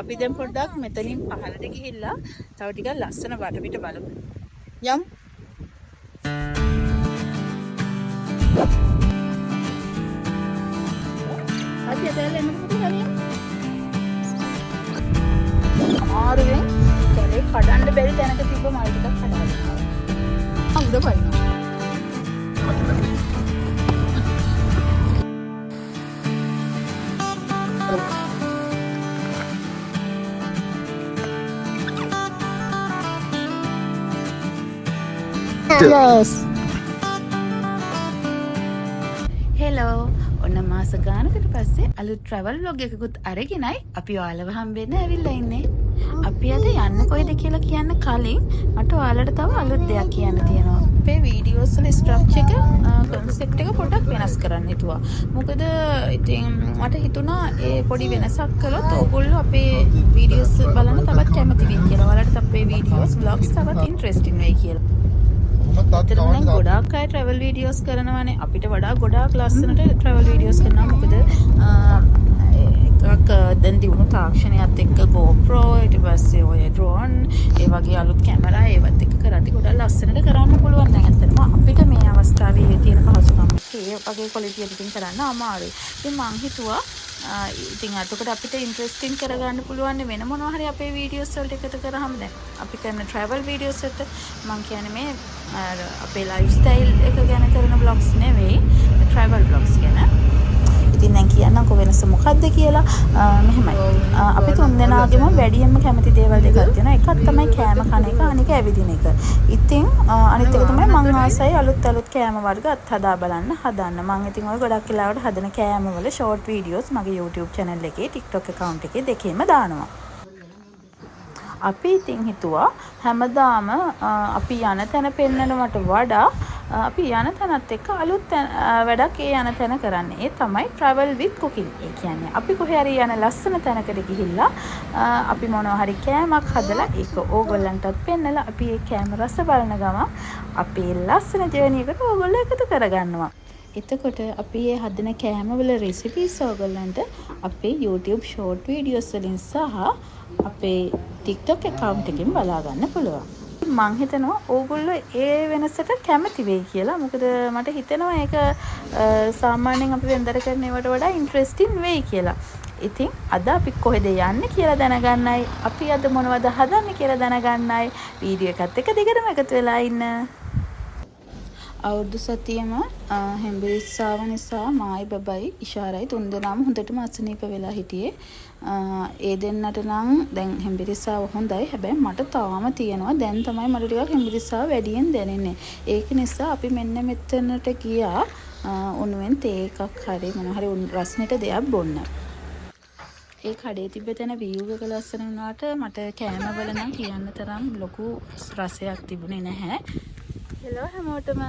අපි දැන් පොඩ්ඩක් මෙතනින් පහළට ගිහිල්ලා තව ටිකක් ලස්සන වටපිට බලමු. යමු. අපි ඇදලා එන්න පුතේ හරියම. ආරුවෙන් කැලේ කඩන්න බැරි තැනක තිබ්බ මල් ටිකක් කඩාගෙන. උඩ පයින්නවා. Yes. Hello. ඔන්න මාස ගානකට පස්සේ අලුත් travel vlog එකකුත් අරගෙනයි අපි ඔයාලව හම්බෙන්න ඇවිල්ලා ඉන්නේ. අපි අද යන්න කොහෙද කියලා කියන්න කලින් මට ඔයාලට තව අලුත් දෙයක් කියන්න තියෙනවා. අපේ වීඩියෝස් වල ස්ට්‍රක්චර් එක concept එක පොඩ්ඩක් වෙනස් කරන්න හිතුවා. මොකද ඉතින් මට හිතුණා ඒ පොඩි වෙනසක් කළොත් ඕගොල්ලෝ අපේ වීඩියෝස් බලන්න තවත් කැමති වෙයි කියලා. ඔයාලට අපේ වීඩියෝස් vlogs තවත් interesting වෙයි කියලා. අතරම ගොඩාක් අය travel videos කරනවානේ. අපිට වඩා ගොඩාක් ලස්සනට travel videos කරනවා. මොකද එකක් දැන් දිනු තාක්ෂණයත් එක්ක GoPro ඊට පස්සේ ඔය drone ඒ වගේ අලුත් කැමරා ඒවත් එක්ක කරද්දි ගොඩාක් ලස්සනට කරන්න පුළුවන්. දැන් ඇත්තටම අපිට මේ අවස්ථාවේ තියෙන පහසුකම් ඒ වගේ quality එකකින් කරන්න අමාරුයි. ඉතින් මං හිතුවා ඉතින් අතකට අපිට ඉන්ට්‍රෙස්ටිං කරගන්න පුළුවන් වෙන මොනවා හරි අපේ වීඩියෝස් වලට එකතු කරාම දැන් අපි කරන travel videos වලට මම කියන්නේ මේ අපේ ලයිෆ් ස්ටයිල් එක ගැන කරන vlogs නෙවෙයි travel vlogs ගැන. ඉතින් දැන් කියන්නම්කො වෙනස මොකක්ද කියලා. මෙහෙමයි. අපි තුන්දෙනාගේම වැඩියෙන්ම කැමති දේවල් දෙකක් තියෙනවා. එකක් තමයි කෑම කන එක, අනික ඇවිදින එක. ඉතින් අනිත් එක තමයි මං ආසයි අලුත් කෑම වර්ග අත්හදා බලන්න හදන්න. මං ඉතින් ඔය ගොඩක් වෙලාවට හදන කෑම වල short videos මගේ YouTube channel එකේ, TikTok account එකේ දෙකේම දානවා. අපි ඉතින් හිතුවා හැමදාම අපි යන තැන පෙන්නනවට වඩා අපි යන තැනත් එක්ක අලුත් වැඩක් ඒ යන තැන කරන්නේ. ඒ තමයි travel with cooking. ඒ කියන්නේ අපි කොහේ හරි යන ලස්සන තැනකට ගිහිල්ලා අපි මොනවා හරි කෑමක් හදලා ඒක ඕගොල්ලන්ටත් පෙන්නලා අපි ඒ කෑම රස බලන ගමන් අපේ ලස්සන ජර්නි එකට ඕගොල්ලෝ එකතු කරගන්නවා. එතකොට අපි මේ හදන කෑම වල recipes ඕගොල්ලන්ට අපේ YouTube short videos වලින් සහ අපේ TikTok account එකෙන් බලා ගන්න පුළුවන්. මං හිතනවා ඕගොල්ලෝ ඒ වෙනසට කැමති වෙයි කියලා. මොකද මට හිතෙනවා ඒක සාමාන්‍යයෙන් අපි වෙන්දර කරන ඒවට වඩා ඉන්ට්‍රෙස්ටිං වෙයි කියලා. ඉතින් අද අපි කොහෙද යන්නේ කියලා දැනගන්නයි, අපි අද මොනවද හදන්නේ කියලා දැනගන්නයි වීඩියෝ එකත් එක්ක දිගටම එකතු වෙලා ඉන්න. අවුරුදු සතියෙම හෙම්බිරිස්සාව නිසා මායි බබයි ඉෂාරයි තුන්දෙනාම හොඳටම අසනීප වෙලා හිටියේ. ඒ දෙන්නට නම් දැන් හෙම්බිරිස්සාව හොඳයි. හැබැයි මට තාම තියෙනවා. දැන් තමයි මට ටිකක් හෙම්බිරිස්සාව වැඩියෙන් දැනෙන්නේ. ඒක නිසා අපි මෙන්න මෙතනට ගියා උණුවෙන් තේ එකක් හරි මොනවා හරි රස්නෙට දෙයක් බොන්න. ඒ කඩේ තිබ්බ තැන view එක ලස්සන වුණාට මට කෑමවල නම් කියන්න තරම් ලොකු රසයක් තිබුණේ නැහැ. හෙලෝ හැමෝටම.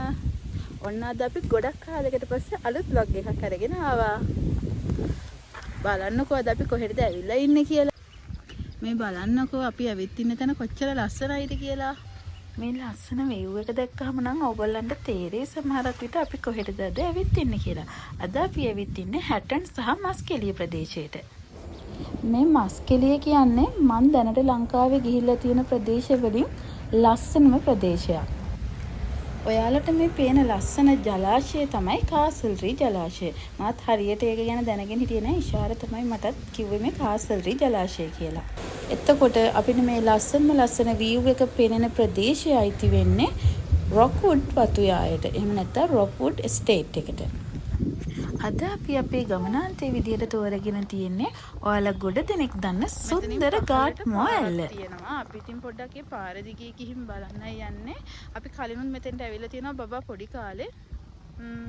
ඔන්න අද අපි ගොඩක් කාලයකට පස්සේ අලුත් vlog එකක් අරගෙන ආවා. බලන්නකෝ අද අපි කොහෙද ඇවිල්ලා ඉන්නේ කියලා. මේ බලන්නකෝ අපි ඇවිත් ඉන්න තැන කොච්චර ලස්සනයිද කියලා. මේ ලස්සන view එක දැක්කම නම් ඕගොල්ලන්ට තේරෙයි සමහරක් විට අපි කොහෙද අද ඇවිත් ඉන්නේ කියලා. අද අපි ඇවිත් ඉන්නේ හැටන් සහ මස්කෙලිය ප්‍රදේශයට. මේ මස්කෙලිය කියන්නේ මන් දැනට ලංකාවේ ගිහිල්ලා තියෙන ප්‍රදේශ වලින් ලස්සනම ප්‍රදේශයක්. ඔයාලට මේ පේන ලස්සන ජලාශය තමයි කාසල්රි ජලාශය. මාත් හරියට ඒක ගැන දැනගෙන හිටියේ නෑ. ඉෂාර තමයි මටත් කිව්වේ මේ කාසල්රි ජලාශය කියලා. එතකොට අපිට මේ ලස්සන view එක පේන ප්‍රදේශය අයිති වෙන්නේ රොක්වුඩ් වතුයායට. එහෙම නැත්නම් රොක්වුඩ් estate එකට. අද අපි අපේ ගමනාන්තයේ විදියට තෝරගෙන තියෙන්නේ ඔයාලා ගොඩ දෙනෙක් දන්න සුන්දර ගාට් මොයල්ල. අපි ඉතින් පොඩ්ඩක් ඒ පාර දිගේ ගිහින් බලන්නයි යන්නේ. අපි කලිනුත් මෙතෙන්ට ඇවිල්ලා තියෙනවා බබා පොඩි කාලේ.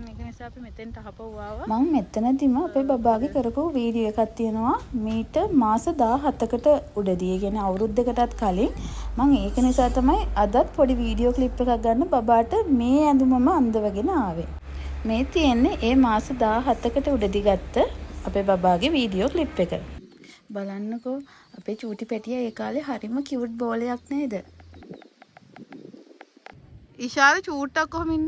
ඒක නිසා අපි මෙතෙන්ට ආපහු ආවා. මම මෙතනදිම අපේ බබාගේ කරපු වීඩියෝ එකක් තියෙනවා මීට මාස 17කට උඩදී. ඒ කියන්නේ අවුරුද්දකටත් කලින්. මම ඒක නිසා තමයි අදත් පොඩි වීඩියෝ ක්ලිප් එකක් ගන්න බබාට මේ ඇඳුමම අඳවගෙන ආවේ. මේ තියෙන්නේ ඒ මාස 17කට උඩදී ගත්ත අපේ බබාගේ වීඩියෝ ක්ලිප් එක. බලන්නකෝ අපේ චූටි පැටියා ඒ කාලේ හරිම කියුට් බෝලයක් නේද? ඉෂාර චූට්ටක් කොහොම ඉන්න?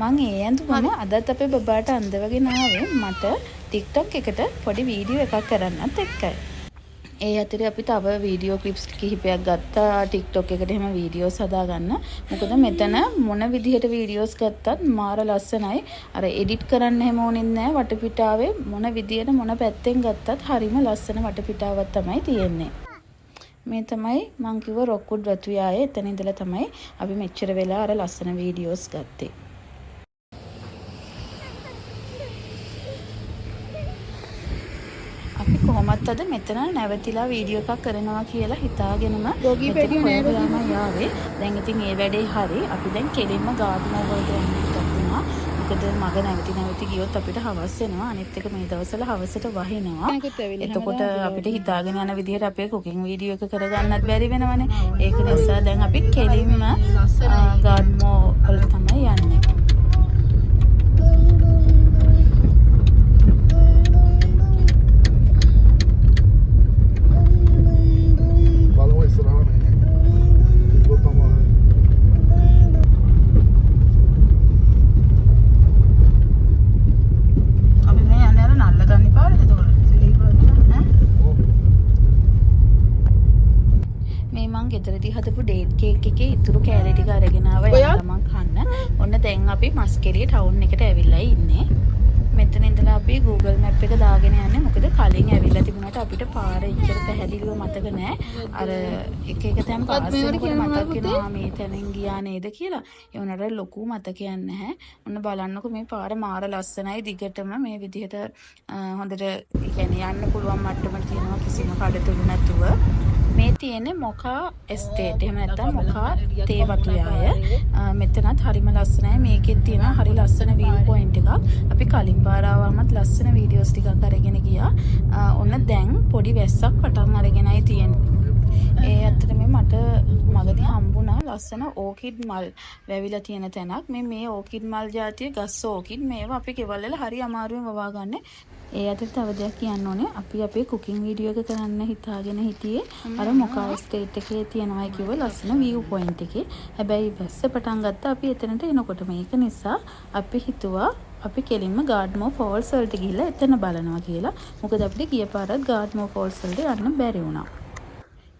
මං ඒ ඇඳුම අදත් අපේ බබාට අඳවගෙන ආවේ මට TikTok එකට පොඩි වීඩියෝ එකක් කරන්නත් එක්කයි. ඒ අතරේ අපි තව වීඩියෝ ක්ලිප්ස් කිහිපයක් ගත්තා TikTok එකට එහෙම වීඩියෝස් හදාගන්න. මොකද මෙතන මොන විදිහට වීඩියෝස් ගත්තත් මාර ලස්සනයි. අර එඩිට් කරන්න හැම ඕනෙත් නැහැ. වටපිටාවේ මොන විදියට මොන පැත්තෙන් ගත්තත් හරිම ලස්සන වටපිටාවක් තමයි තියෙන්නේ. මේ තමයි මං කිව්ව රොක්වුඩ් වතුයායේ. එතන ඉඳලා තමයි අපි මෙච්චර වෙලා අර ලස්සන වීඩියෝස් ගත්තේ. අපි කොහොමත් අද මෙතන නැවතිලා වීඩියෝ එකක් කරනවා කියලා හිතාගෙනම ගොගිපෙඩියෝ යාවේ. දැන් ඉතින් ඒ වැඩේ හරි. අපි දැන් කෙලින්ම ගාඩන් වලට යන්න හිතුණා. මොකද මග නැවති ගියොත් අපිට හවස් වෙනවා. අනිත් එක මේ දවස්වල හවසට වහිනවා. එතකොට අපිට හිතාගෙන යන විදිහට අපේ කුකින් වීඩියෝ එක කරගන්නත් බැරි වෙනවනේ. ඒක නිසා දැන් අපි කෙලින්ම ගාඩන් වලට තමයි යන්නේ. ගෙදරදී හදපු ඩේට් කේක් එකේ ඉතුරු කෑලි ටික අරගෙන ආවා ගමන් කන්න. ඔන්න දැන් අපි මස්කෙලිය ටවුන් එකට ඇවිල්ලා ඉන්නේ. මෙතන ඉඳලා අපි Google Map එක දාගෙන යන්නේ. මොකද කලින් ඇවිල්ලා තිබුණාට අපිට පාර ඉච්චර පැහැදිලිව මතක නැහැ. අර එක තැන් පාස් වෙනකොට මතක් වෙනවා මේ තැනින් ගියා නේද කියලා. ඒ වුණාට ලොකු මතකයක් නැහැ. ඔන්න බලන්නකෝ මේ පාර මාර ලස්සනයි. දිගටම මේ විදිහට හොඳට කියන්නේ යන්න පුළුවන් මට්ටමට තියෙනවා කිසිම කඩතුළු නැතුව. මේ තියෙන්නේ මොකා එස්ටේට්. එහෙම නැත්නම් මොකා තේ වතුයාය. මෙතනත් හරිම ලස්සනයි. මේකෙත් තියෙන හරි ලස්සන view point එකක්. අපි කලින් පාර ආවමත් ලස්සන වීඩියෝස් ටිකක් අරගෙන ගියා. ඔන්න දැන් පොඩි වැස්සක් පටන් අරගෙනයි තියෙන්නේ. ඒ අතරේ මට මගදී හම්බුණා ලස්සන ඕකිඩ් මල් වැවිලා තියෙන තැනක්. මේ ඕකිඩ් මල් జాතිය ගස් ඕකිඩ් මේවා අපි කෙවල් වල හරි අමාරුවෙන් වවා ගන්න. ඒ අතර තව දෙයක් කියන්න ඕනේ. අපි අපේ කුකින් වීඩියෝ එක කරන්න හිතාගෙන හිටියේ අර මොකා ස්ටේට් එකේ තියෙනවායි කිව්ව ලස්සන view point එකේ. හැබැයි වැස්ස පටන් ගත්තා අපි එතනට එනකොට. මේක නිසා අපි හිතුවා අපි කෙලින්ම ගාඩ්මෝ ෆෝල්ස් වලට ගිහිල්ලා එතන බලනවා කියලා. මොකද අපිට ගිය පාරත් ගාඩ්මෝ ෆෝල්ස් වලට යන්න බැරි වුණා.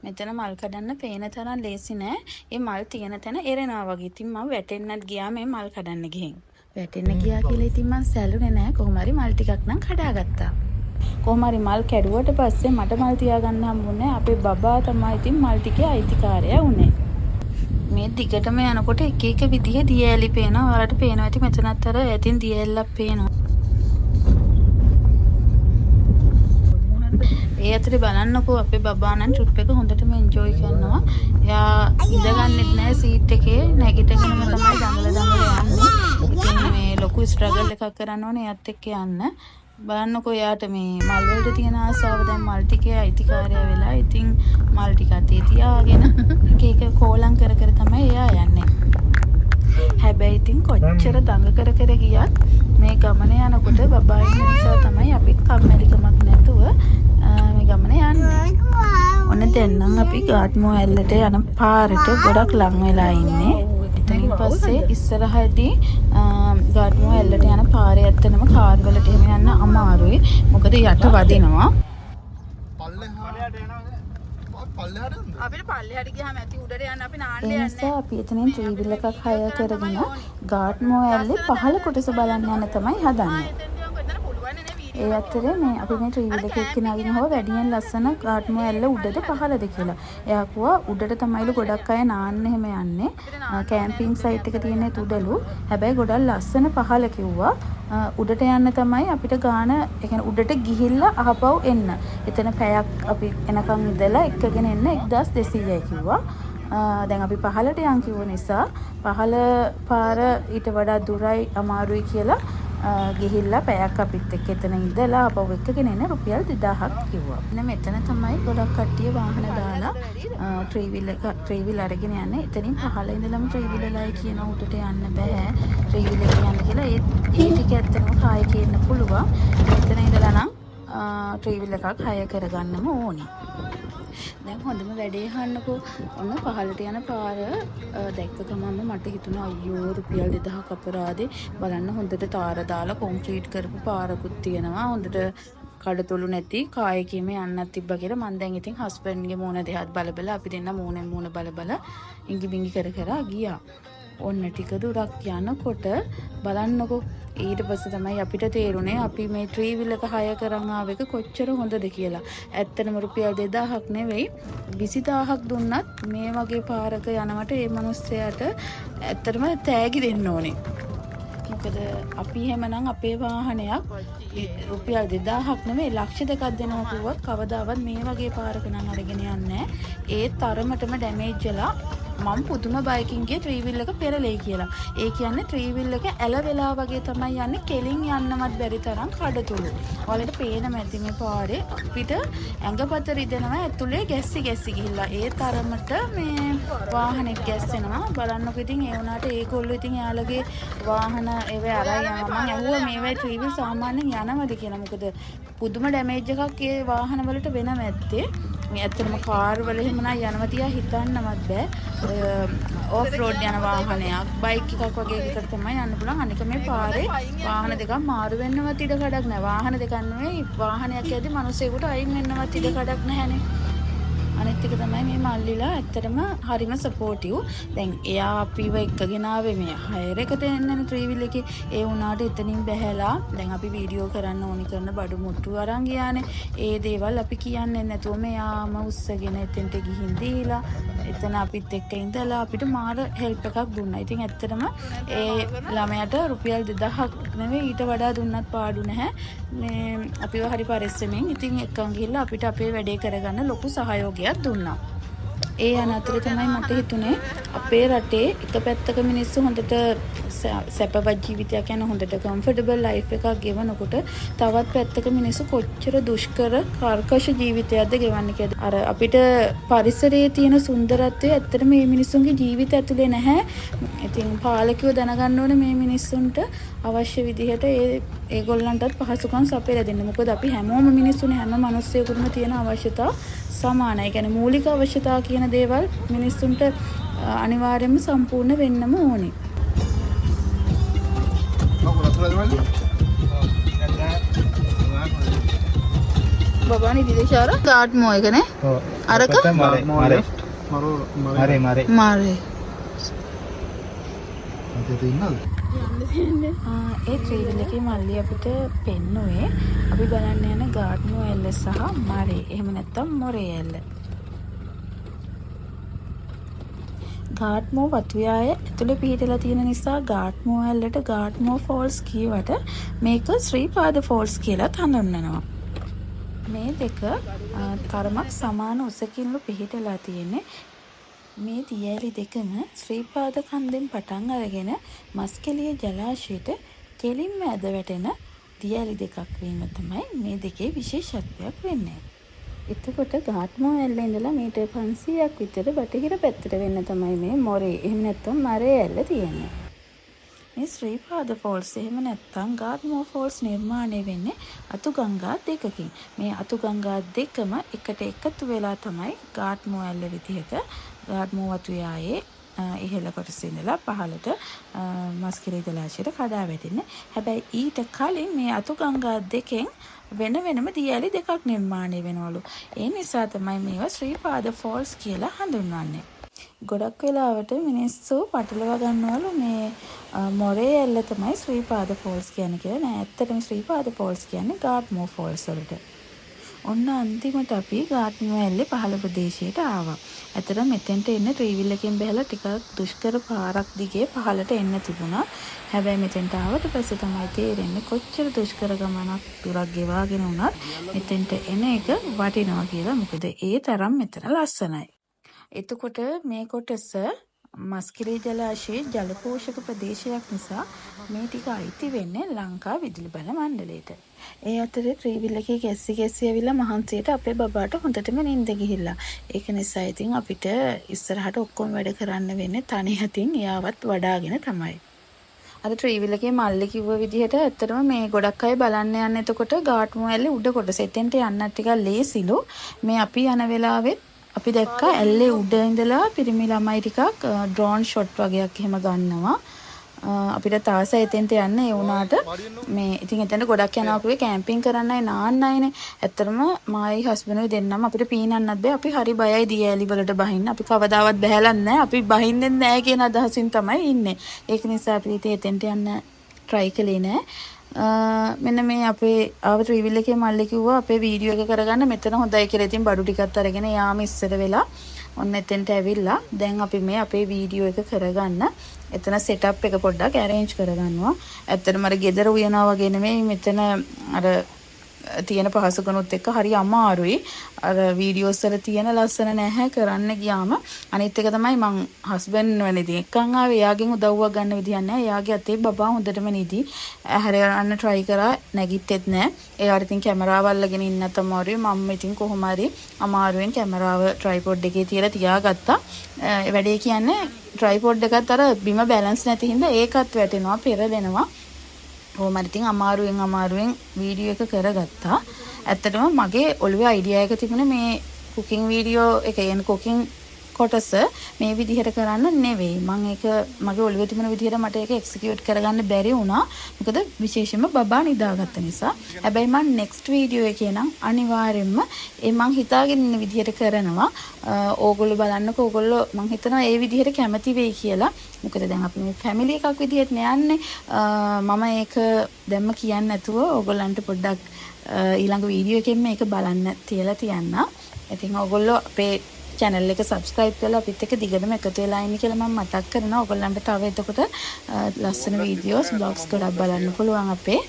මෙතන මල් කඩන්න පේන තරම් ලේසි නෑ. ඒ මල් තියෙන තැන එරෙනවා වගේ. ඉතින් මම වැටෙන්නත් ගියා මේ මල් කඩන්න ගිහින්. වැටෙන්න ගියා කියලා ඉතින් මම සැලුනේ නෑ. කොහොම හරි මල් ටිකක් නම් කඩාගත්තා. කොහොම හරි මල් කැඩුවට පස්සේ මට මල් තියාගන්න හම්බුනේ අපේ බබා තමයි ඉතින් මල් ටිකේ අයිතිකාරයා උනේ. මේ දිගටම යනකොට එක එක විදිහේ දියඇලි පේනවා. ඔයාලට පේනවා ඇති මෙතනත් අර ඇතින් දියඇල්ලක් පේනවා. ඒ අතරේ බලන්නකෝ අපේ බබා නම් ට්‍රිප් එක හොඳටම එන්ජොයි කරනවා. එයා ඉඳගන්නෙත් නැහැ සීට් එකේ. නැගිටගෙනම තමයි දඟල යන්නේ. ඉතින් මේ ලොකු ස්ට්‍රගල් එකක් කරන්න ඕනේ එයාත් එක්ක යන්න. බලන්නකෝ එයාට මේ මල් වලට තියෙන ආසාව දැන් මල් ටිකේ අයිතිකාරයා වෙලා. ඉතින් මල් ටික අතේ තියාගෙන එක කෝලම් කර කර තමයි එයා යන්නේ. හැබැයි ඉතින් කොච්චර දඟ කර කර ගියත් මේ ගමන යනකොට බබා ඉන්න නිසා තමයි අපිත් කම්මැලිකමක් නැතුව මේ ගමන යන්නේ. ඔන්න දැන් නම් අපි ගාඩ්මෝ ඇල්ලට යන පාරට ගොඩක් ලං වෙලා ඉන්නේ. ඊට පස්සේ ඉස්සරහදී ගාඩ්මෝ ඇල්ලට යන පාරේ ඇත්තනම කාර් වලට එහෙම යන්න අමාරුයි. මොකද යට වදිනවා. අපිට පල්ලෙහාට ගියාම ඇති උඩට යන්න අපි නාන්න යන්නේ. ඒ නිසා අපි එතනින් ට්‍රීවිල් එකක් හයර් කරගෙන ගාඩ්මෝ ඇල්ලේ පහළ කොටස බලන්න යන තමයි හදන්නේ. ඒ අතරේ මේ අපි මේ ට්‍රීවිල් එක එක්කනගෙන හොව වැඩියෙන් ලස්සන ගාඩ්මෝ ඇල්ල උඩට පහළද කියලා. එයා කිව්වා උඩට තමයිලු ගොඩක් අය නාන්න එහෙම යන්නේ. කැම්පින් සයිට් එක තියෙන උඩලු. හැබැයි ගොඩක් ලස්සන පහළ කිව්වා. උඩට යන්න තමයි අපිට ගාන ඒ කියන්නේ උඩට ගිහිල්ලා අහපව් එන්න. එතන පැයක් අපි එනකන් ඉඳලා එක්කගෙන එන්න 1200යි කිව්වා. දැන් අපි පහළට යන් කිව්ව නිසා පහළ පාර ඊට වඩා දුරයි අමාරුයි කියලා ගිහිල්ලා පැයක් අපිත් එක්ක එතන ඉඳලා අපව එක්කගෙන එන්න රුපියල් 2000ක් කිව්වා. මෙන්න මෙතන තමයි ගොඩක් කට්ටිය වාහන දාලා ට්‍රීවිල් අරගෙන යන්නේ. එතනින් පහළ ඉඳලම ට්‍රීවිල් වලයි කියන උඩට යන්න බෑ. ට්‍රීවිල් එක යන්න කියලා ඒ ටික ඇත්තටම කායි කියන්න පුළුවන්. මෙතන ඉඳලා නම් ට්‍රීවිල් එකක් හය කරගන්නම ඕනේ. දැන් හොඳම වැඩේ අහන්නකෝ. ඔන්න පහළට යන පාර දැක්ක ගමන්ම මට හිතුණා අයියෝ රුපියල් 2000ක් අපරාදේ. බලන්න හොඳට තාර දාලා කොන්ක්‍රීට් කරපු පාරකුත් තියෙනවා. හොඳට කඩතොළු නැති කායකීම යන්නත් තිබ්බා කියලා මම දැන් ඉතින් හස්බන්ඩ්ගේ මූණ දෙහත් බල අපි දෙන්න මූණෙන් මූණ බල ඉඟි බිඟි කර ගියා. ඔන්න ටික දුරක් යනකොට බලන්නකෝ ඊට පස්සේ තමයි අපිට තේරුනේ අපි මේ ට්‍රී විල් එක හය කරන් ආව එක කොච්චර හොඳද කියලා. ඇත්තටම රුපියල් 2000ක් නෙවෙයි 20000ක් දුන්නත් මේ වගේ පාරක යනවට ඒ මිනිස්සයාට ඇත්තටම තෑගි දෙන්න ඕනේ. මොකද අපි එහෙමනම් අපේ වාහනයක් රුපියල් 2000ක් නෙවෙයි ලක්ෂ 2ක් දෙනවා කිව්වත් කවදාවත් මේ වගේ පාරක නම් අරගෙන යන්නේ නැහැ. ඒ තරමටම ඩැමේජ් වෙලා මම පුදුම බයිකින් ගියේ ට්‍රී විල් එක පෙරලෙයි කියලා. ඒ කියන්නේ ට්‍රී විල් එක ඇල වෙලා වගේ තමයි යන්නේ කෙලින් යන්නවත් බැරි තරම් කඩතුළු. ඔයාලට පේන මැති මේ පාරේ අපිට ඇඟපත රිදෙනවා ඇතුලේ ගැස්සි ගිහිල්ලා. ඒ තරමට මේ වාහනේ ගැස්සෙනවා. බලන්නකො ඉතින් ඒ වුණාට ඒගොල්ලෝ ඉතින් යාළගේ වාහන ඒවේ අරයි යනවා. මම ඇහුවා මේවයි ට්‍රී විල් සාමාන්‍යයෙන් යනවද කියලා. මොකද පුදුම ඩැමේජ් එකක් ඒ වාහන වලට වෙනව ඇත්තේ. මේ ඇත්තටම කාර් වල එහෙම නම් යනවා තියා හිතන්නවත් බෑ. ඔෆ් රෝඩ් යන වාහනයක් බයික් එකක් වගේ එකකට තමයි යන්න පුළුවන්. අනික මේ පාරේ වාහන දෙකක් මාරු වෙන්නවත් ඉඩ කඩක් නැහැ. වාහන දෙකක් නෙවෙයි වාහනයක් යද්දි මිනිස්සුෙකුට අයින් වෙන්නවත් ඉඩ කඩක් නැහැනේ. අනිත් එක තමයි මේ මල්ලිලා ඇත්තටම හරිම සපෝටිව්. දැන් එයා අපිව එක්කගෙන ආවේ මේ හයර් එකට එන්නනේ ට්‍රී විල් එකේ. ඒ වුණාට එතනින් බැහැලා දැන් අපි වීඩියෝ කරන්න ඕනි කරන බඩු මුට්ටු අරන් ගියානේ. ඒ දේවල් අපි කියන්නේ නැතුව මෙයාම උස්සගෙන එතෙන්ට ගිහින් දීලා එතන අපිත් එක්ක ඉඳලා අපිට මාර හෙල්ප් එකක් දුන්නා. ඉතින් ඇත්තටම ඒ ළමයාට රුපියල් 2000ක් නෙවෙයි ඊට වඩා දුන්නත් පාඩු නැහැ. මේ අපිව හරි පරිස්සමෙන් ඉතින් එක්කන් ගිහිල්ලා අපිට අපේ වැඩේ කරගන්න ලොකු සහයෝගයක් දුන්නා. ඒ අනතුර තමයි මට හිතුනේ අපේ රටේ එක පැත්තක මිනිස්සු හොඳට සැපවත් ජීවිතයක් යන හොඳට කම්ෆර්ටබල් ලයිෆ් එකක් ගෙවනකොට තවත් පැත්තක මිනිස්සු කොච්චර දුෂ්කර කර්කශ ජීවිතයක්ද ගෙවන්නේ කියලා. අර අපිට පරිසරයේ තියෙන සුන්දරත්වය ඇත්තට මේ මිනිස්සුන්ගේ ජීවිත ඇතුලේ නැහැ. ඉතින් පාලකයෝ දැනගන්න ඕනේ මේ මිනිස්සුන්ට අවශ්‍ය විදිහට ඒගොල්ලන්ටත් පහසුකම් සපයලා දෙන්න. මොකද අපි හැමෝම මිනිස්සුනේ හැම මිනිස්සෙකුටම තියෙන අවශ්‍යතා සමානයි. ඒ කියන්නේ මූලික අවශ්‍යතා කියන දේවල් මිනිස්සුන්ට අනිවාර්යයෙන්ම සම්පූර්ණ වෙන්නම ඕනේ. බබානි විදේශාර ගාඩ් මෝ එකනේ. ඔව්. අරක මාරේ. ඒ ට්‍රී විල් එකේ මල්ලි අපිට පෙන්නුවේ අපි බලන්න යන ගාඩ්මෝ එල්ල සහ මරේ. එහෙම නැත්නම් මොරේ එල්ල. ගාඩ්මෝ වතුයාය ඇතුලේ පිහිටලා තියෙන නිසා ගාඩ්මෝ එල්ලට ගාඩ්මෝ ෆෝල්ස් කියවට මේක ශ්‍රීපාද ෆෝල්ස් කියලා හඳුන්වනවා. මේ දෙක තරමක් සමාන උසකින්ලු පිහිටලා තියෙන්නේ. මේ දියැලි දෙකම ශ්‍රීපාද කන්දෙන් පටන් අරගෙන මස්කෙලිය ජලාශයට කෙලින්ම ඇද වැටෙන දියැලි දෙකක් වීම තමයි මේ දෙකේ විශේෂත්වයක් වෙන්නේ. එතකොට ගාඩ්මෝ ඇල්ල ඉඳලා මීටර් 500ක් විතර බටහිර පැත්තට වෙන්න තමයි මේ මොරේ එහෙම නැත්නම් මරේ ඇල්ල තියෙන්නේ. මේ ශ්‍රීපාද ෆෝල්ස් එහෙම නැත්නම් ගාඩ්මෝ ෆෝල්ස් නිර්මාණය වෙන්නේ අතුගංගා දෙකකින්. මේ අතුගංගා දෙකම එකට එකතු වෙලා තමයි ගාඩ්මෝ ඇල්ල විදිහට ගාඩ්මෝ වතුයායේ ඉහළ කොටසේ ඉඳලා පහළට මස්කිලි ජලාශයට කඩා වැටෙන්නේ. හැබැයි ඊට කලින් මේ අතුගංගා දෙකෙන් වෙන වෙනම දියැලි දෙකක් නිර්මාණය වෙනවලු. ඒ නිසා තමයි මේවා ශ්‍රීපාද ෆෝල්ස් කියලා හඳුන්වන්නේ. ගොඩක් වෙලාවට මිනිස්සු පටලවා ගන්නවලු මේ මොරේ ඇල්ල තමයි ශ්‍රීපාද ෆෝල්ස් කියන්නේ කියලා. නෑ ඇත්තටම ශ්‍රීපාද ෆෝල්ස් කියන්නේ ගාඩ්මෝ ෆෝල්ස් වලට. ඔන්න අන්තිමට අපි ගාඩ්මෝ ඇල්ලේ පහළ ප්‍රදේශයට ආවා. ඇත්තටම මෙතෙන්ට එන්න ට්‍රී විල් එකෙන් බැලලා ටිකක් දුෂ්කර පාරක් දිගේ පහළට එන්න තිබුණා. හැබැයි මෙතෙන්ට ආවට පස්සේ තමයි තේරෙන්නේ කොච්චර දුෂ්කර ගමනක් දුරක් ගෙවාගෙන වුණත් මෙතෙන්ට එන එක වටිනවා කියලා. මොකද ඒ තරම් මෙතන ලස්සනයි. එතකොට මේ කොටස මස්කිලි ජලාශයේ ජල පෝෂක ප්‍රදේශයක් නිසා මේ ටික අයිති වෙන්නේ ලංකා විදුලි බල මණ්ඩලයට. ඒ අතරේ ට්‍රී විල් එකේ ගැස්සි ඇවිල්ලා මහන්සියට අපේ බබාට හොඳටම නිින්ද ගිහිල්ලා. ඒක නිසා ඉතින් අපිට ඉස්සරහට ඔක්කොම වැඩ කරන්න වෙන්නේ තනි හතින් එයාවත් වඩාගෙන තමයි. අර ට්‍රීවිල් එකේ මල්ලි කිව්ව විදිහට ඇත්තටම මේ ගොඩක් අය බලන්න යන එතකොට ගාට්මු ඇල්ලේ උඩ කොටස එතෙන්ට යන්නත් ටිකක් ලේසිලු. මේ අපි යන වෙලාවෙත් අපි දැක්කා ඇල්ලේ උඩ ඉඳලා පිරිමි ළමයි ටිකක් ඩ්‍රෝන් ෂොට් වගේක් එහෙම ගන්නවා. අපිට තාස එතෙන්ට යන්න ඒ වුණාට මේ ඉතින් එතන ගොඩක් යනවා කිව්වේ කැම්පින් කරන්නයි නාන්නයිනේ. ඇත්තටම මායි හස්බන්ඩ්යි දෙන්නම අපිට පීනන්නත් බෑ. අපි හරි බයයි දියඇලි වලට බහින්න. අපි කවදාවත් බහැලන්නේ නැහැ. අපි බහින්නෙත් නැහැ කියන අදහසින් තමයි ඉන්නේ. ඒක නිසා අපි ඉතින් එතෙන්ට යන්න try කළේ නෑ. මෙන්න මේ අපේ ආව ට්‍රීවිල් එකේ මල්ලි කිව්වා අපේ වීඩියෝ එක කරගන්න මෙතන හොඳයි කියලා. ඉතින් බඩු ටිකත් අරගෙන යාම ඉස්සර වෙලා ඔන්න එතෙන්ට ඇවිල්ලා දැන් අපි මේ අපේ වීඩියෝ එක කරගන්න එතන සෙටප් එක පොඩ්ඩක් arrange කරගන්නවා. ඇත්තටම අර ගෙදර උයනවා වගේ නෙමෙයි මෙතන අර තියෙන පහසුකනුත් එක්ක හරි අමාරුයි. අර වීඩියෝස් වල තියෙන ලස්සන නැහැ කරන්න ගියාම. අනිත් එක තමයි මං හස්බන්ඩ් වෙනදී එක්කන් ආවේ. එයාගෙන් උදව්වක් ගන්න විදියක් නැහැ. එයාගේ අතේ බබා හොඳටම නිදි. හැර යන්න try කරා නැගිට්ටෙත් නැහැ. එයාට ඉතින් කැමරාව අල්ලගෙන ඉන්නත් අමාරුයි. මම ඉතින් කොහොම හරි අමාරුවෙන් කැමරාව tripod එකේ තියලා තියාගත්තා. වැඩේ කියන්නේ tripod එකත් අර බිම balance නැති හින්දා ඒකත් වැටෙනවා පෙරලෙනවා. කොහොමද ඉතින් අමාරුවෙන් වීඩියෝ එක කරගත්තා. ඇත්තටම මගේ ඔළුවේ අයිඩියා එක තිබුණේ මේ කුකින් වීඩියෝ එක යන කුකින් කොටස මේ විදිහට කරන්න නෙවෙයි. මම ඒක මගේ ඔළුවේ තිබුණ විදිහට මට ඒක එක්සිකියුට් කරගන්න බැරි වුණා. මොකද විශේෂයෙන්ම බබා නිදාගත්ත නිසා. හැබැයි මම next වීඩියෝ එකේ නම් අනිවාර්යෙන්ම මම හිතාගෙන ඉන්න විදිහට කරනවා. ඕගොල්ලෝ බලන්නකෝ ඕගොල්ලෝ මම හිතනවා ඒ විදිහට කැමති වෙයි කියලා. මොකද දැන් අපි මේ ෆැමිලි එකක් විදිහට නෑන්නේ. මම ඒක දැම්ම කියන්නේ නැතුව ඕගොල්ලන්ට පොඩ්ඩක් ඊළඟ වීඩියෝ එකෙන් මේක බලන්න තියලා තියන්න. ඉතින් ඕගොල්ලෝ අපේ channel එක subscribe කරලා අපිත් එක්ක දිගටම එකතු වෙලා ඉන්න කියලා මම මතක් කරනවා. ඕගොල්ලන්ට තව එතකොට ලස්සන වීඩියෝස් බ්ලොග්ස් ගොඩක් බලන්න පුළුවන් අපේ.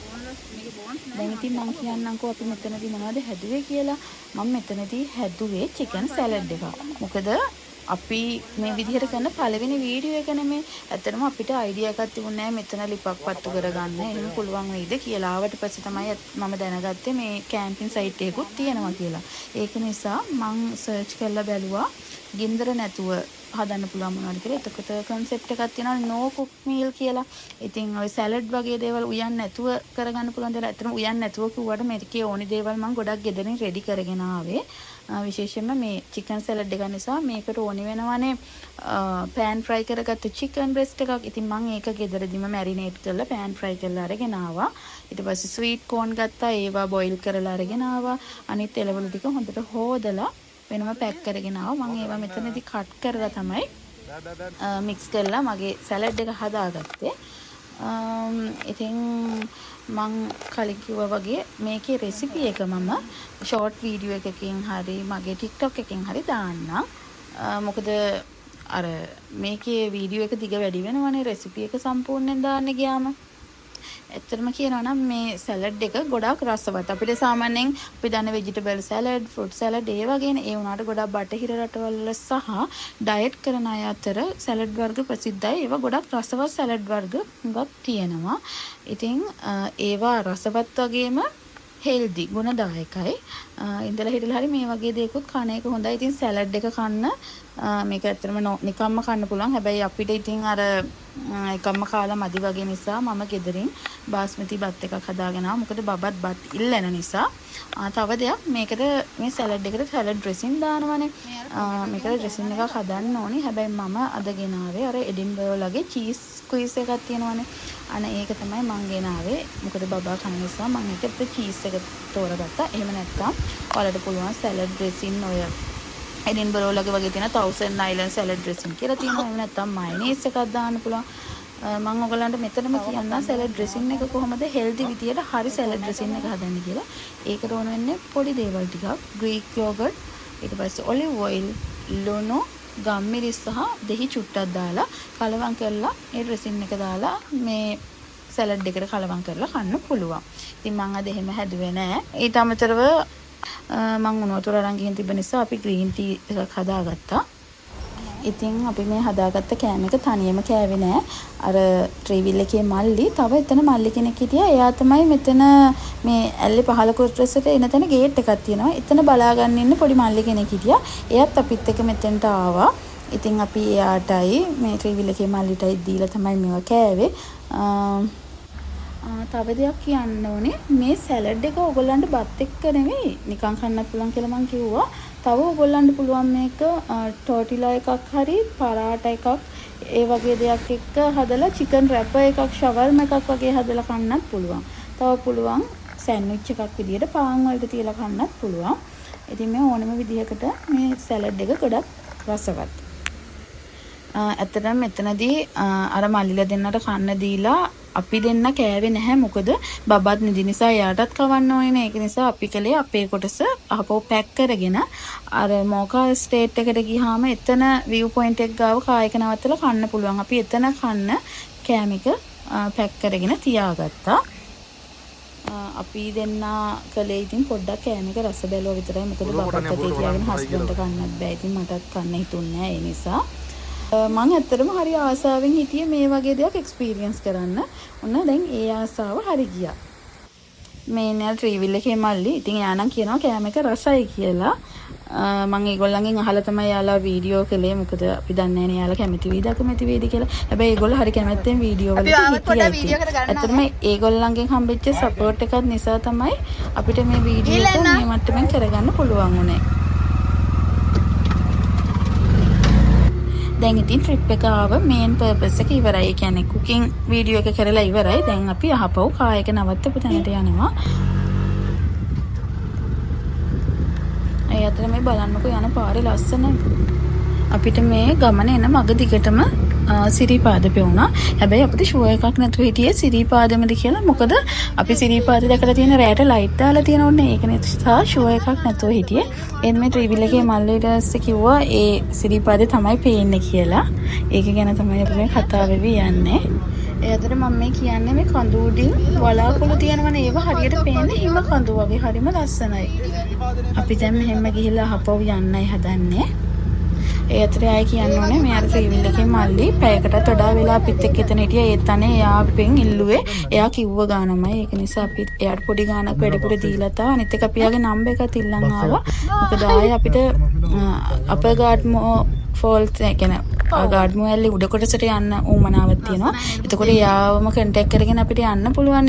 දැන් ඉතින් මම කියන්නම්කෝ අපි මෙතනදී මොනවද හැදුවේ කියලා. මම මෙතනදී හැදුවේ chicken salad එකක්. මොකද අපි මේ විදිහට කරන පළවෙනි වීඩියෝ එක නෙමෙයි. ඇත්තටම අපිට අයිඩියා එකක් තිබුණේ නැහැ මෙතන ලිපක් පත්තු කරගන්න. එහෙම පුළුවන් වෙයිද කියලා. ආවට පස්සේ තමයි මම දැනගත්තේ මේ කැම්පින් සයිට් එකකුත් තියෙනවා කියලා. ඒක නිසා මම සර්ච් කරලා බැලුවා ගින්දර නැතුව හදන්න පුළුවන් මොනවද කියලා. එතකොට concept එකක් තියෙනවා no cook meal කියලා. ඉතින් ඔය salad වගේ දේවල් උයන් නැතුව කරගන්න පුළුවන් දේවල්. ඇත්තටම උයන් නැතුව කිව්වට මේකේ ඕනි දේවල් මම ගොඩක් ගෙදරින් ready කරගෙන ආවේ. විශේෂයෙන්ම මේ chicken salad එක නිසා මේකට ඕනි වෙනවනේ pan fry කරගත්ත chicken breast එකක්. ඉතින් මම ඒක ගෙදරදිම marinate කරලා pan fry කරලා අරගෙන ආවා. ඊට පස්සේ sweet corn ගත්තා. ඒවා boil කරලා අරගෙන ආවා. අනිත් එළවලු ටික හොඳට හොදලා වෙනම පැක් කරගෙන ආවා. මම ඒවා මෙතනදී කට් කරලා තමයි මික්ස් කරලා මගේ සලාඩ් එක හදාගත්තේ. ඉතින් මං කලින් කිව්වා වගේ මේකේ රෙසිපි එක මම ෂෝට් වීඩියෝ එකකින් හරි මගේ TikTok එකකින් හරි දාන්නම්. මොකද අර මේකේ වීඩියෝ එක දිග වැඩි වෙනවනේ රෙසිපි එක සම්පූර්ණයෙන් දාන්න ගියාම. ඇත්තටම කියනවා නම් මේ සලාඩ් එක ගොඩාක් රසවත්. අපිට සාමාන්‍යයෙන් අපි දන්න වෙජිටබල් සලාඩ්, ෆෘට් සලාඩ් ඒ වගේනේ. ඒ වුණාට ගොඩාක් බටහිර රටවල සහ ඩයට් කරන අය අතර සලාඩ් වර්ග ප්‍රසිද්ධයි. ඒවා ගොඩාක් රසවත් සලාඩ් වර්ග හුඟක් තියෙනවා. ඉතින් ඒවා රසවත් වගේම හෙල්දි ගුණදායකයි. ඉඳලා හිටලා හරි මේ වගේ දේකුත් කන එක හොඳයි. ඉතින් සලාඩ් එක කන්න මේක ඇත්තටම නිකම්ම කන්න පුළුවන්. හැබැයි අපිට ඉතින් අර එකම්ම කාලා මදි වගේ නිසා මම ගෙදරින් බාස්මති බත් එකක් හදාගෙන ආවා. මොකද බබත් බත් ඉල්ලන නිසා. තව දෙයක් මේකට මේ සලාඩ් එකට සලාඩ් ඩ්‍රෙසින් දානවනේ. මේකට ඩ්‍රෙසින් එකක් හදන්න ඕනේ. හැබැයි මම අද ගෙනාවේ අර එඩින්බර්ග්ලගේ චීස් ස්ක්වීස් එකක් තියෙනවනේ. අනේ ඒක තමයි මං ගෙනාවේ. මොකද බබා කන නිසා මම ඒකට චීස් එක තෝරගත්තා. එහෙම නැත්නම් ඔයාලට පුළුවන් සලාඩ් ඩ්‍රෙසින් ඔය එඩින්බර්ග්ලගේ වගේ තියෙන 1000 Island salad dressing කියලා තියෙනවා. එහෙම නැත්නම් මයනීස් එකක් දාන්න පුළුවන්. මම ඔයගලන්ට මෙතනම කියන්නම් සලාඩ් ඩ්‍රෙසින් එක කොහොමද හෙල්දි විදියට හරි සලාඩ් ඩ්‍රෙසින් එක හදන්න කියලා. ඒකට ඕන වෙන්නේ පොඩි දේවල් ටිකක්. ග්‍රීක් යෝගර්ට්, ඊට පස්සේ ඔලිව් ඔයිල්, ලුණු, ගම්මිරිස් සහ දෙහි චුට්ටක් දාලා කලවම් කරලා ඒ ඩ්‍රෙසින් එක දාලා මේ සලාඩ් එකට කලවම් කරලා කන්න පුළුවන්. ඉතින් මම අද එහෙම හැදුවේ නෑ. ඊට අමතරව මම උණු වතුර අරන් ගිහින් තිබෙන නිසා අපි ග්‍රීන් ටී එකක් හදාගත්තා. ඉතින් අපි මේ හදාගත්ත කෑම එක තනියම කෑවේ නෑ. අර ට්‍රීවිල් එකේ මල්ලි තව එතන මල්ලි කෙනෙක් හිටියා. එයා තමයි මෙතන මේ ඇල්ලේ 15 කොට්‍රසට එන තැන ගේට් එකක් තියෙනවා. එතන බලාගන්න ඉන්න පොඩි මල්ලි කෙනෙක් හිටියා. එයාත් අපිත් එක්ක මෙතෙන්ට ආවා. ඉතින් අපි එයාටයි මේ ට්‍රීවිල් එකේ මල්ලිටයි දීලා තමයි මේවා කෑවේ. තව දෙයක් කියන්න ඕනේ මේ සැලඩ් එක ඕගොල්ලන්ට බත් එක්ක නෙවෙයි නිකන් කන්නත් පුළුවන් කියලා මම කිව්වා. තව ඕගොල්ලන්ට පුළුවන් මේක ටෝටිලා එකක් හරි පරාටා එකක් ඒ වගේ දෙයක් එක්ක හදලා චිකන් රැපර් එකක් ෂවර්ම එකක් වගේ හදලා කන්නත් පුළුවන්. තව පුළුවන් සෑන්ඩ්විච් එකක් විදියට පාන් වලට තියලා කන්නත් පුළුවන්. ඉතින් මේ ඕනම විදිහකට මේ සැලඩ් එක ගොඩක් රසවත්. ඇත්තටම මෙතනදී අර මල්ලිලා දෙන්නට කන්න දීලා අපි දෙන්න කෑවේ නැහැ. මොකද බබත් නිදි නිසා එයාටත් කවන්න ඕනේ නේ. ඒක නිසා අපි කලේ අපේ කොටස අහපෝ පැක් කරගෙන අර මොකා ස්ටේට් එකට ගියාම එතන view point එක ගාව කායක නවත්තලා කන්න පුළුවන්. අපි එතන කන්න කෑම එක පැක් කරගෙන තියාගත්තා. අපි දෙන්න කලේ ඉතින් පොඩ්ඩක් කෑම එක රස බැලුවා විතරයි. මොකද බබත් අතේ තියාගෙන හස්බන්ඩ්ට කන්නත් බෑ. ඉතින් මටත් කන්න හිතුන්නේ නැහැ. ඒ නිසා මම ඇත්තටම හරි ආසාවෙන් හිටියේ මේ වගේ දෙයක් එක්ස්පීරියන්ස් කරන්න. ඔන්න දැන් ඒ ආසාව හරි ගියා. මේ නේ ට්‍රීවිල් එකේ මල්ලි. ඉතින් එයා නම් කියනවා කෑම එක රසයි කියලා. මම ඒගොල්ලන්ගෙන් අහලා තමයි යාලා වීඩියෝ කළේ. මොකද අපි දන්නේ නැහැ නේ යාලා කැමති වේද අකමැති වේද කියලා. හැබැයි ඒගොල්ලෝ හරි කැමැත්තෙන් වීඩියෝ වලට හිටියා. ඇත්තටම ඒගොල්ලන්ගෙන් හම්බෙච්ච සපෝට් එකත් නිසා තමයි අපිට මේ වීඩියෝ එක මේ මට්ටමින් කරගන්න පුළුවන් වුණේ. දැන් ඉතින් ට්‍රිප් එක ආව මේන් පර්පස් එක ඉවරයි. ඒ කියන්නේ කුකින් වීඩියෝ එක කරලා ඉවරයි. දැන් අපි අහපව් කායක නවත්තපු තැනට යනවා. ඒ අතර මේ බලන්නකෝ යන පාරේ ලස්සන අපිට මේ ගමන එන මග දිගටම සිරිපාද පෙවුණා. හැබැයි අපිට ෂෝ එකක් නැතුව හිටියේ සිරිපාදෙමද කියලා. මොකද අපි සිරිපාද දැකලා තියෙන රැට ලයිට් දාලා තියෙන ඕනේ. ඒක නිසා ෂෝ එකක් නැතුව හිටියේ. එන් මේ ට්‍රීවිල් එකේ මල්ලිට කිව්වා ඒ සිරිපාදේ තමයි පේන්නේ කියලා. ඒක ගැන තමයි අපි මේ කතා වෙවි යන්නේ. ඒ අතර මම මේ කියන්නේ මේ කඳු උඩින් වලාකුළු තියෙනවනේ ඒව හරියට පේන්නේ හිම කඳු වගේ. හරිම ලස්සනයි. අපි දැන් මෙහෙම ගිහිල්ලා අහපව යන්නයි හදන්නේ. ඒ අතර ආයි කියන්න ඕනේ මේ අර ට්‍රීවිල් එකේ මල්ලි පැයකටත් වඩා වෙලා අපිත් එක්ක එතන හිටියා. ඒත් අනේ එයා අපෙන් ඉල්ලුවේ එයා කිව්ව ගානමයි. ඒක නිසා අපි එයාට පොඩි ගානක් වැඩිපුර දීලා තා. අනිත් එක අපි යාගේ නම්බර් එකත් ඉල්ලන් ආවා. මොකද ආයේ අපිට අපර් ගාඩ්මෝ ෆෝල්ස් කියන්නේ ගාඩ්මෝ ඇල්ලේ උඩ කොටසට යන්න උවමනාවක් තියෙනවා. එතකොට එයාවම කන්ටැක්ට් කරගෙන අපිට යන්න පුළුවන්.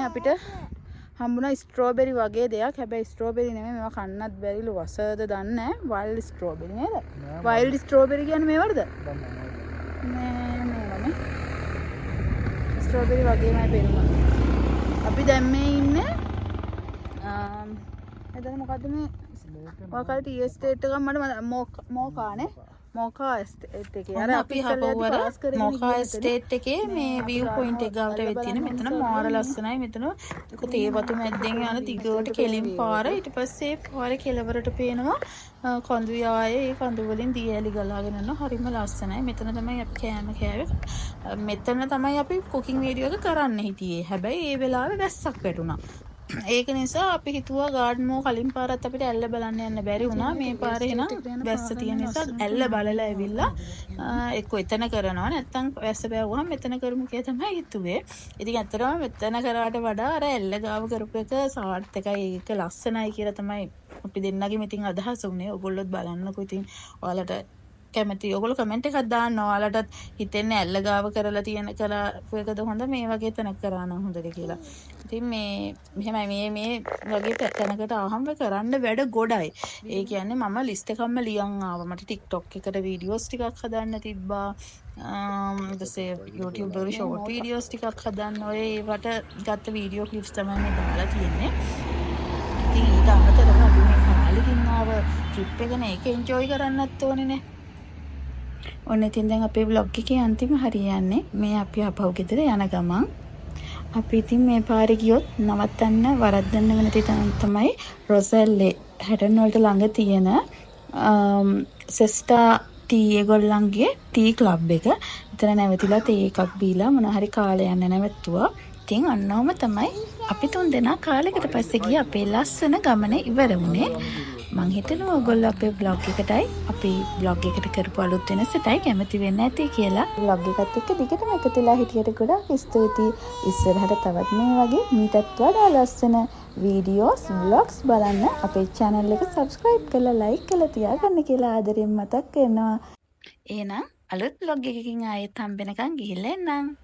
අපිට හම්බුණා ස්ට්‍රෝබෙරි වගේ දෙයක්. හැබැයි ස්ට්‍රෝබෙරි නෙමෙයි මේවා කන්නත් බැරිලු. වසද දන්නේ නැහැ. වයිල්ඩ් ස්ට්‍රෝබෙරි නේද? වයිල්ඩ් ස්ට්‍රෝබෙරි කියන්නේ මේවද? නෑ නේ. ස්ට්‍රෝබෙරි වගේමයි පෙරුණා. අපි දැන් මේ ඉන්නේ එතන මොකද්ද මේ ඔයාලා ටී එස්ටේට් එක මට මොකානේ මොකා එස්ටේට් එකේ අර අපි හපුවර මොකා එස්ටේට් එකේ මේ view point එක ගාවට වෙත් තියෙන. මෙතන මාර ලස්සනයි. මෙතන තේ වතු මැද්දෙන් යන දිගට කෙලින් පාර. ඊට පස්සේ පාරේ කෙළවරට පේනවා කඳු යායේ. ඒ කඳු වලින් දියැලි ගලාගෙන යනවා. හරිම ලස්සනයි. මෙතන තමයි අපි කෑම කෑවේ. මෙතන තමයි අපි කුකින් වීඩියෝ එක කරන්න හිටියේ. හැබැයි ඒ වෙලාවේ වැස්සක් වැටුණා. ඒක නිසා අපි හිතුවා ගාඩ්මෝ කලින් පාරත් අපිට ඇල්ල බලන්න යන්න බැරි වුණා. මේ පාරේ එන වැස්ස තියෙන නිසා ඇල්ල බලලා ඇවිල්ලා එක්ක එතන කරනවා නැත්නම් වැස්ස බෑවුවම මෙතන කරමු කියලා තමයි හිතුවේ. ඉතින් ඇත්තටම මෙතන කරාට වඩා අර ඇල්ල ගාව කරපු එක සාර්ථකයි. ඒක ලස්සනයි කියලා තමයි අපි දෙන්නගෙම ඉතින් අදහස උනේ. ඔයගොල්ලොත් බලන්නකෝ ඉතින් ඔයාලට කැමති. ඔයගොල්ලෝ කමෙන්ට් එකක් දාන්න. ඔයාලටත් හිතෙන්නේ ඇල්ල ගාව කරලා තියෙන එකද හොඳ මේ වගේ තැනක් කරා නම් හොඳද කියලා. ඉතින් මේ මෙහෙමයි මේ වගේ තැනකට ආවම කරන්න වැඩ ගොඩයි. ඒ කියන්නේ මම ලිස්ට් එකක්ම ලියන් ආවා. මට TikTok එකට වීඩියෝස් ටිකක් හදන්න තිබ්බා. ඊටසේ YouTube වල ෂෝට් වීඩියෝස් ටිකක් හදන්න. ඔය ඒවට ගත්ත වීඩියෝ ක්ලිප්ස් තමයි මේ දාලා තියෙන්නේ. ඉතින් ඊට අමතරව අපි මේ කාලෙකින් ආව ට්‍රිප් එක නේ ඒක එන්ජොයි කරන්නත් ඕනේ නේ. ඔන්න ඉතින් දැන් අපේ vlog එකේ අන්තිම හරියන්නේ මේ අපි අපව ගෙදර යන ගමන්. අපි ඉතින් මේ පාරේ ගියොත් නවත්තන්න වරද්දන්න වෙන තැන තමයි රොසෙල්ලේ හැටන් වලට ළඟ තියෙන සෙස්ටා ටී ඒගොල්ලන්ගේ ටී ක්ලබ් එක. එතන නැවතිලා තේ එකක් බීලා මොන හරි කාලේ යන්න නැවතුවා. ඉතින් අන්නවම තමයි අපි තුන් දෙනා කාලයකට පස්සේ ගිය අපේ ලස්සන ගමන ඉවර වුණේ. මං හිතනවා ඔයගොල්ලෝ අපේ vlog එකටයි අපේ vlog එකට කරපු අලුත් වෙනසටයි කැමති වෙන්න ඇති කියලා. vlog එකත් එක්ක දිගටම එකතු වෙලා හිටියට ගොඩාක් ස්තුතියි. ඉස්සරහට තවත් මේ වගේ මීටත් වඩා ලස්සන වීඩියෝස් vlogs බලන්න අපේ channel එක subscribe කරලා like කරලා තියාගන්න කියලා ආදරෙන් මතක් කරනවා. එහෙනම් අලුත් vlog එකකින් ආයෙත් හම්බෙනකන් ගිහිල්ලා එන්නම්.